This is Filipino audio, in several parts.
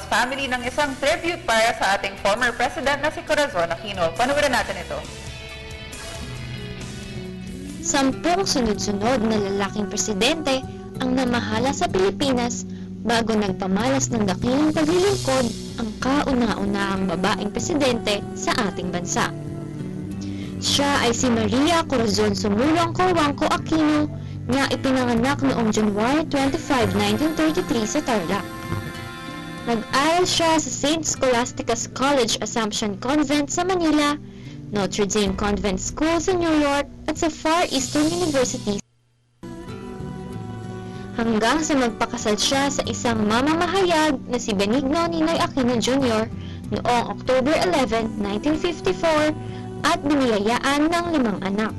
family ng isang tribute para sa ating former president na si Corazon Aquino. Panoorin natin ito. 10 sunod-sunod na lalaking presidente ang namahala sa Pilipinas bago nagpamalas ng dakilang paglilingkod ang kauna-unahang babaeng presidente sa ating bansa. Siya ay si Maria Corazon Sumulong Cojuangco Aquino na ipinanganak noong January 25, 1933 sa Tarlac. Nag-aral siya sa St. Scholastica's College Assumption Convent sa Manila, Notre Dame Convent School sa New York at sa Far Eastern University, hanggang sa magpakasal siya sa isang mamamahayag na si Benigno Ninoy Aquino Jr. noong October 11, 1954 at biniyayaan ng 5 anak.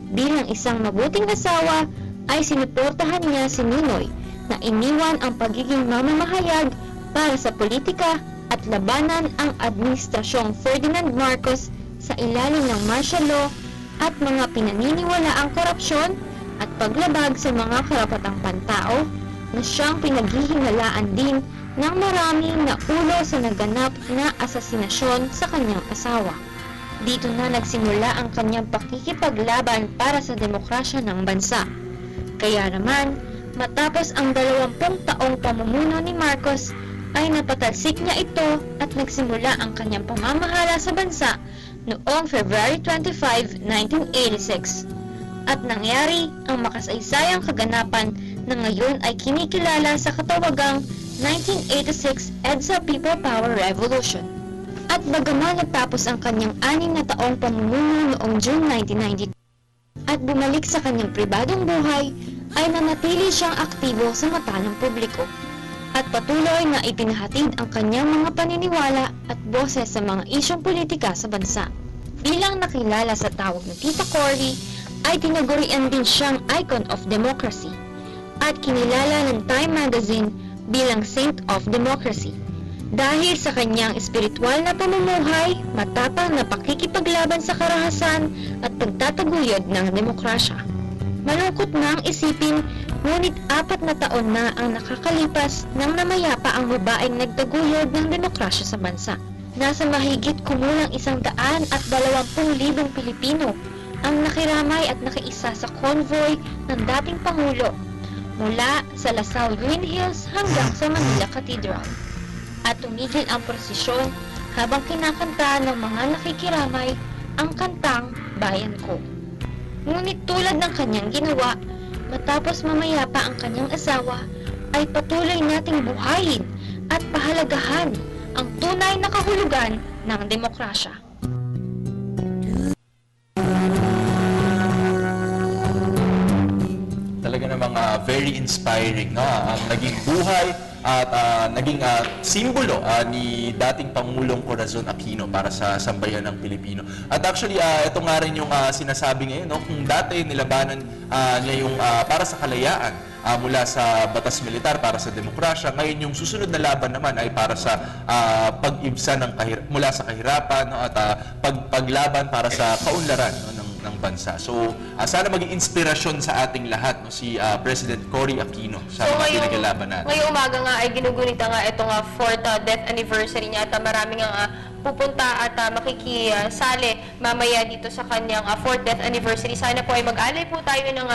Bilang isang mabuting asawa ay sinuportahan niya si Ninoy na iniwan ang pagiging mamamahayag para sa politika at labanan ang administrasyong Ferdinand Marcos sa ilalim ng martial law at mga pinaniniwalaang korupsyon at paglabag sa mga karapatang pantao na siyang pinaghihinalaan din ng marami na ulo sa naganap na asasinasyon sa kanyang asawa. Dito na nagsimula ang kanyang pakikipaglaban para sa demokrasya ng bansa. Kaya naman, matapos ang 20 taong pamumuno ni Marcos, ay napatalsik niya ito at nagsimula ang kanyang pamamahala sa bansa noong February 25, 1986. At nangyari ang makasaysayang kaganapan na ngayon ay kinikilala sa katawagang 1986 EDSA People Power Revolution. At bagaman natapos ang kanyang 6 na taong pamumuno noong June 1992 at bumalik sa kanyang pribadong buhay, ay nanatili siyang aktibo sa mata ng publiko at patuloy na ipinahatid ang kanyang mga paniniwala at boses sa mga isyong politika sa bansa. Bilang nakilala sa tawag na Tita Cory, ay tinagurian din siyang icon of democracy at kinilala ng Time Magazine bilang Saint of Democracy dahil sa kanyang espiritual na pamumuhay, matapang na pakikipaglaban sa karahasan at pagtataguyod ng demokrasya. Malungkot na ang isipin, ngunit 4 na taon na ang nakakalipas nang namayapa ang babaeng nagtaguyod ng demokrasya sa bansa. Nasa mahigit kumulang 120,000 Pilipino ang nakiramay at nakiisa sa convoy ng dating Pangulo mula sa Lasal Green Hills hanggang sa Manila Cathedral. At tumigil ang prosesyon habang kinakanta ng mga nakikiramay ang kantang Bayan Ko. Ngunit tulad ng kanyang ginawa, matapos mamayapa ang kanyang asawa, ay patuloy nating buhayin at pahalagahan ang tunay na kahulugan ng demokrasya. Talaga namang very inspiring, no? Ang naging buhay at naging simbolo ni dating Pangulong Corazon Aquino para sa sambayan ng Pilipino. At actually, ito nga rin yung sinasabi ngayon, no? Kung dati nilabanan niya yung para sa kalayaan mula sa batas militar para sa demokrasya, ngayon yung susunod na laban naman ay para sa pag-ibsa mula sa kahirapan, no? At paglaban para sa kaunlaran, no? ng bansa. So, sana maging inspirasyon sa ating lahat, no, si President Cory Aquino sa mga pinaglaban natin. Ngayong umaga nga ay ginugunita nga itong 4th death anniversary niya at marami nga pupunta at makikisali mamaya dito sa kanyang 4th death anniversary. Sana po ay mag-alay po tayo ng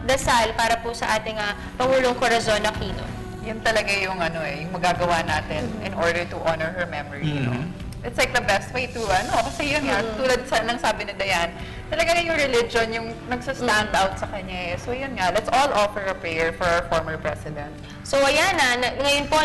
dasal para po sa ating Pangulong Corazon Aquino. Yan talaga yung yung magagawa natin in order to honor her memory. You know? It's like the best way to, kasi yun nga, tulad ng sabi ni Dayan, talaga yung religion, yung nagsastand out sa kanya. So yun nga, let's all offer a prayer for our former president. So ayan ngayon po,